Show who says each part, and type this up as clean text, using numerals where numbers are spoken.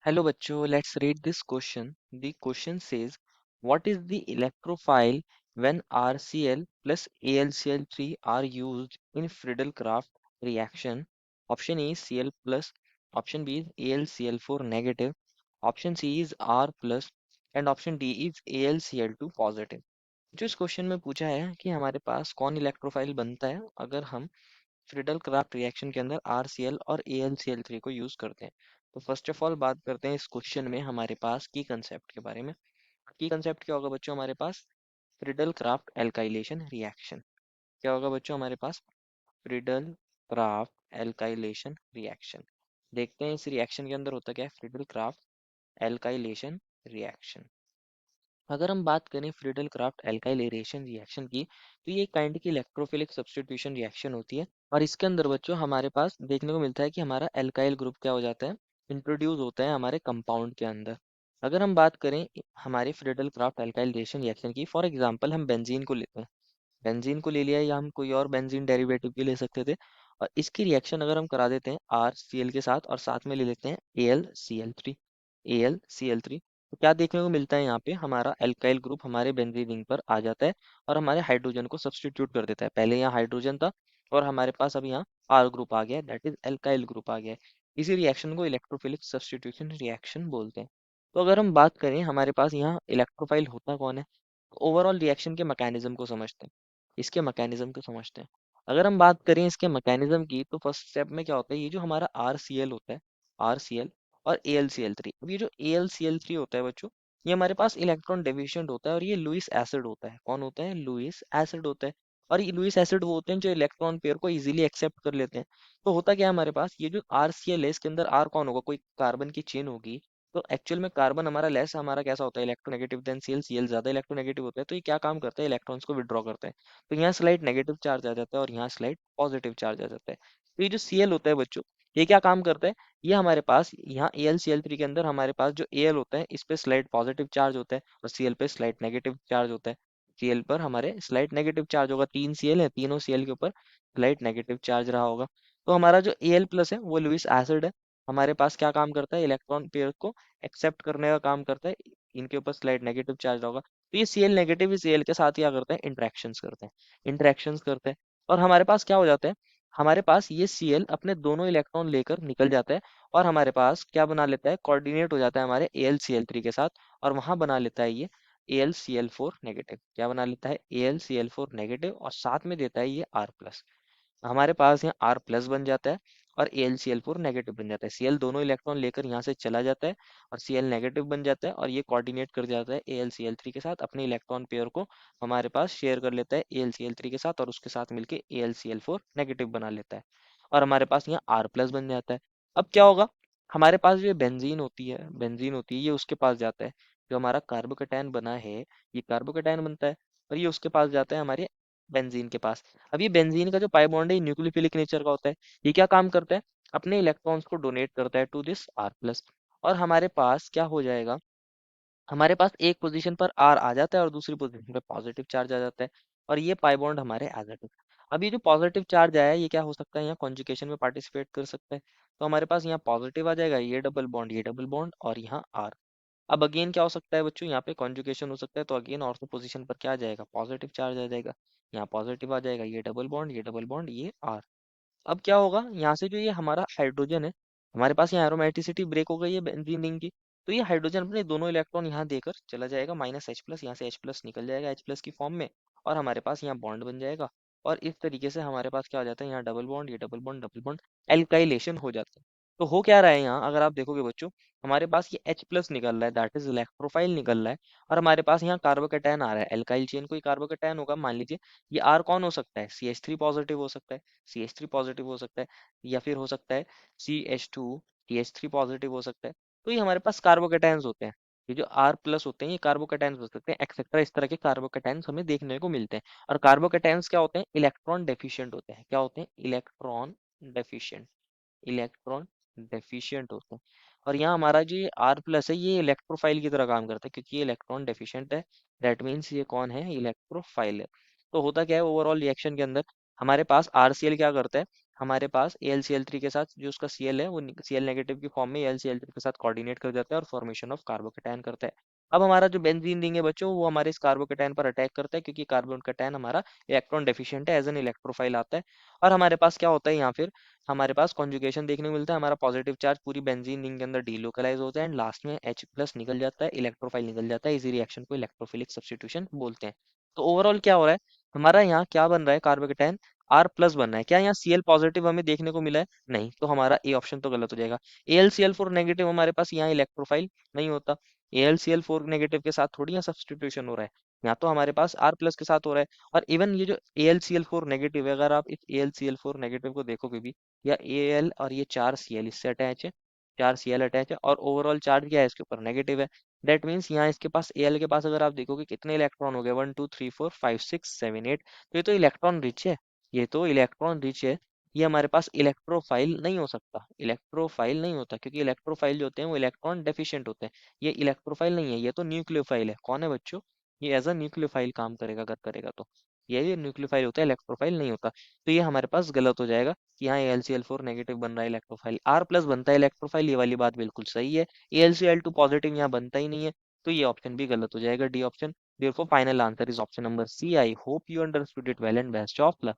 Speaker 1: Hello bachcho, let's read this question. The question says, what is the electrophile when RCl plus AlCl3 are used in Friedel-Crafts reaction? Option A is Cl plus, option B is AlCl4 negative, option C is R plus and option D is AlCl2 positive. जो इस question में पूछा है कि हमारे पास कौन electrophile बनता है अगर हम फ्रिडल क्राफ्ट रिएक्शन के अंदर RCl और AlCl3 को यूज करते हैं। तो फर्स्ट ऑफ ऑल बात करते हैं इस क्वेश्चन में हमारे पास की कंसेप्ट के बारे में। की कंसेप्ट क्या होगा बच्चों हमारे पास? Friedel Crafts alkylation reaction. क्या होगा बच्चों हमारे पास? Friedel Crafts alkylation reaction. देखते हैं इस रिएक्शन के अंदर होता क्या है। Friedel Crafts alkylation reaction. अगर हम बात करें फ्रिडल क्राफ्ट एल्काइलेशन रिएक्शन की, तो ये एक काइंड की इलेक्ट्रोफिलिक सब्स्टिट्यूशन रिएक्शन होती है और इसके अंदर बच्चों हमारे पास देखने को मिलता है कि हमारा एल्काइल ग्रुप क्या हो जाता है, इंट्रोड्यूस होता है हमारे कंपाउंड के अंदर। अगर हम बात करें हमारे फ्रिडल क्राफ्ट एल्काइलेशन रिएक्शन की, फॉर एग्जांपल हम बेंजीन को लेते हैं। बेंजीन को ले लिया या हम कोई और बेंजीन डेरिवेटिव भी ले सकते थे और इसकी रिएक्शन अगर हम करा देते हैं आर सी एल के साथ और साथ में ले लेते हैं A L C L three. तो क्या देखने को मिलता है यहाँ पे, हमारा एल्काइल ग्रुप हमारे बेंजीन रिंग पर आ जाता है और हमारे हाइड्रोजन को सब्स्टिट्यूट कर देता है। पहले यहाँ हाइड्रोजन था और हमारे पास अब यहाँ आर ग्रुप आ गया है, दैट इज एल्काइल ग्रुप आ गया है। इसी रिएक्शन को इलेक्ट्रोफिलिक सब्स्टिट्यूशन रिएक्शन बोलते हैं। तो अगर हम बात करें हमारे पास यहाँ इलेक्ट्रोफाइल होता कौन है, ओवरऑल रिएक्शन के मैकेनिज्म को समझते हैं। इसके मैकेनिज्म को समझते हैं। अगर हम बात करें इसके मैकेनिज्म की, तो फर्स्ट स्टेप में क्या होता है, ये जो हमारा आर सी एल होता है, आर सी एल और A L C L three. अब ये जो A L C L three होता है बच्चों, ये हमारे पास इलेक्ट्रॉन डेफिशिएंट होता है और ये लुईस एसिड होता है। कौन होता है? लुईस एसिड होता है। और ये लुईस एसिड वो होते हैं जो इलेक्ट्रॉन पेयर को इजीली एक्सेप्ट कर लेते हैं। तो होता क्या है हमारे पास, ये जो आर सी एल है इसके अंदर आर कौन होगा, कोई कार्बन की चेन होगी। तो एक्चुअल में कार्बन हमारा लेस, हमारा कैसा होता है, इलेक्ट्रोनेगेटिव देन सीएल। सीएल ज्यादा इलेक्ट्रोनेगेटिव होता है, तो ये क्या काम करता है, इलेक्ट्रॉन्स को विड्रॉ करता है। तो यहाँ स्लाइड नेगेटिव चार्ज आ जाता है और यहाँ स्लाइड पॉजिटिव चार्ज आ जाता है। तो ये जो सीएल होता है बच्चों, ये क्या काम करता है, ये हमारे पास यहाँ A L C L three के अंदर हमारे पास जो ए एल होता है इस पे स्लाइड पॉजिटिव चार्ज होता है और सीएल पे स्लाइड नेगेटिव चार्ज होता है। सीएल पर हमारे स्लाइड नेगेटिव चार्ज होगा, तीन सीएल है, तीनों सीएल के ऊपर स्लाइड नेगेटिव चार्ज रहा होगा। तो हमारा जो ए एल प्लस है वो लुईस एसिड है, हमारे पास क्या काम करता है, इलेक्ट्रॉन पेयर को एक्सेप्ट करने का काम करता है। इनके ऊपर स्लाइड नेगेटिव चार्ज होगा, तो ये सीएल नेगेटिव सीएल के साथ क्या करते हैं, इंटरेक्शंस करते हैं। इंटरेक्शंस करते हैं और हमारे पास क्या हो जाता है, हमारे पास ये सीएल अपने दोनों इलेक्ट्रॉन लेकर निकल जाता है और हमारे पास क्या बना लेता है, कोऑर्डिनेट हो जाता है हमारे A L C L three के साथ और वहां बना लेता है ये A L C L four negative. क्या बना लेता है, A L C L four negative और साथ में देता है ये आर प्लस। हमारे पास यहाँ आर प्लस बन जाता है और A L C L four negative बन जाता है। सी एल दोनों इलेक्ट्रॉन लेकर यहाँ से चला जाता है और सी एल नेगेटिव बन जाता है और ये कोऑर्डिनेट कर जाता है A L C L three के साथ, अपने इलेक्ट्रॉन पेयर को हमारे पास शेयर कर लेता है A L C L three के साथ और उसके साथ मिलके A L C L four negative बना लेता है और हमारे पास यहाँ आर प्लस बन जाता है। अब क्या होगा, हमारे पास जो ये बेंजीन होती है ये उसके पास जाता है। जो हमारा कार्बोकेटायन बना है, ये कार्बोकेटायन बनता है और ये उसके पास जाता है हमारे बेंजीन के पास। अब ये बेंजीन का जो पाई बॉन्ड है ये न्यूक्लियोफिलिक नेचर का होता है। ये क्या काम करता है, अपने इलेक्ट्रॉन्स को डोनेट करता है टू दिस आर प्लस और हमारे पास क्या हो जाएगा, हमारे पास एक पोजीशन पर आर आ जाता है और दूसरी पोजीशन पर पॉजिटिव चार्ज आ जाता है और ये पाई बॉन्ड हमारे एज इट इज। अब ये जो पॉजिटिव चार्ज आया है ये क्या हो सकता है, यहाँ कॉन्जुगेशन में पार्टिसिपेट कर सकता है। तो हमारे पास यहाँ पॉजिटिव आ जाएगा, ये डबल बॉन्ड और यहाँ आर। अब अगेन क्या हो सकता है बच्चों, यहाँ पे कॉन्जुगेशन हो सकता है, तो अगेन ऑर्थो पोजीशन पर क्या आ जाएगा, पॉजिटिव चार्ज आ जाएगा। यहाँ पॉजिटिव आ जाएगा, ये डबल बॉन्ड ये आर। अब क्या होगा, यहाँ से जो ये हमारा हाइड्रोजन है, हमारे पास यहाँ एरोमेटिसिटी ब्रेक हो गई है बेंजीन रिंग की। तो ये हाइड्रोजन अपने दोनों इलेक्ट्रॉन यहाँ देकर चला जाएगा, माइनस एच प्लस, यहाँ से एच प्लस निकल जाएगा एच प्लस की फॉर्म में और हमारे पास यहाँ बॉन्ड बन जाएगा। और इस तरीके से हमारे पास क्या हो जाता है, यहाँ डबल बॉन्ड, ये डबल बॉन्ड एल्काइलेशन हो जाता है। तो हो क्या रहा है यहाँ, अगर आप देखोगे बच्चों, हमारे पास ये H प्लस निकल रहा है, दैट इज इलेक्ट्रोफाइल निकल रहा है और हमारे पास यहाँ कार्बोकेटायन आ रहा है। एल्काइल चेन कोई कार्बोकेटायन होगा, मान लीजिए ये R कौन हो सकता है, CH3 पॉजिटिव हो सकता है, CH3 पॉजिटिव हो सकता है या फिर हो सकता है CH2 TH3 पॉजिटिव हो सकता है। तो ये हमारे पास कार्बोकेटायंस होते हैं। ये जो R प्लस होते हैं ये कार्बोकेटायंस हो सकते हैं, एक्सेट्रा इस तरह के कार्बोकेटायंस हमें देखने को मिलते हैं। और कार्बोकेटायंस क्या होते हैं, इलेक्ट्रॉन डेफिशिएंट होते हैं। क्या होते हैं, डेफिशिएंट इलेक्ट्रॉन डेफिशिएंट होते हैं। और यहाँ हमारा जो ये आर प्लस है ये इलेक्ट्रोफाइल की तरह काम करता है क्योंकि ये इलेक्ट्रॉन डेफिशिएंट है। दैट मीन्स ये कौन है, इलेक्ट्रोफाइल है। तो होता क्या है, ओवरऑल रिएक्शन के अंदर हमारे पास आरसीएल क्या करता है, हमारे पास AlCl3 के साथ जो उसका Cl है वो Cl नेगेटिव की फॉर्म में AlCl3 के साथ कोऑर्डिनेट कर जाता है और फॉर्मेशन ऑफ कार्बोकेटायन करता है। अब हमारा जो बेंजीन रिंग है बच्चों वो हमारे इस कार्बोकेटायन पर अटैक करता है क्योंकि कार्बोकेटायन हमारा इलेक्ट्रॉन डेफिशिएंट है, एज एन इलेक्ट्रोफाइल आता है। और हमारे पास क्या होता है यहाँ फिर, हमारे पास कॉन्जुगेशन देखने को मिलता है, हमारा पॉजिटिव चार्ज पूरी बेंजीन रिंग के अंदर डीलोकलाइज होता है एंड लास्ट में H प्लस निकल जाता है, इलेक्ट्रोफाइल निकल जाता है। इसी रिएक्शन को इलेक्ट्रोफिलिक सब्स्टिट्यूशन बोलते हैं। तो ओवरऑल क्या हो रहा है, हमारा यहाँ क्या बन रहा है, कार्बोकेटायन R प्लस बनना है। क्या यहाँ Cl पॉजिटिव हमें देखने को मिला है? नहीं, तो हमारा ए ऑप्शन तो गलत हो जाएगा। AlCl4 नेगेटिव हमारे पास यहाँ इलेक्ट्रोफाइल नहीं होता, AlCl4 नेगेटिव के साथ थोड़ी यहाँ सब्स्टिट्यूशन हो रहा है, यहाँ तो हमारे पास R प्लस के साथ हो रहा है। और इवन ये जो AlCl4 नेगेटिव है, अगर आप इस AlCl4 नेगेटिव को देखोगे भी, या Al और ये 4 Cl इससे अटैच है, 4 Cl अटैच है और ओवरऑल चार्ज क्या है इसके ऊपर, नेगेटिव है। दैट मीन्स यहाँ इसके पास Al के पास अगर आप देखोगे कितने इलेक्ट्रॉन हो गए, 1 2 3 4 5 6 7 8, तो ये तो इलेक्ट्रॉन रिच है, ये तो इलेक्ट्रॉन रिच है। ये हमारे पास इलेक्ट्रोफाइल नहीं हो सकता, इलेक्ट्रोफाइल नहीं होता, क्योंकि इलेक्ट्रोफाइल जो होते हैं वो इलेक्ट्रॉन डेफिशिएंट होते हैं। ये इलेक्ट्रोफाइल नहीं है, ये तो न्यूक्लियोफाइल है। कौन है बच्चों, ये एज अ न्यूक्लियोफाइल काम करेगा, अगर करेगा तो ये न्यूक्लियोफाइल होता है, इलेक्ट्रोफाइल नहीं होता। तो ये हमारे पास गलत हो जाएगा कि यहाँ AlCl4 नेगेटिव बन रहा है, इलेक्ट्रोफाइल R प्लस बनता है इलेक्ट्रोफाइल, ये वाली बात बिल्कुल सही है। AlCl2 पॉजिटिव यहाँ बनता ही नहीं है, तो ये ऑप्शन भी गलत हो जाएगा, D option. Therefore, final answer is option number C. I hope you understood it well and best of luck.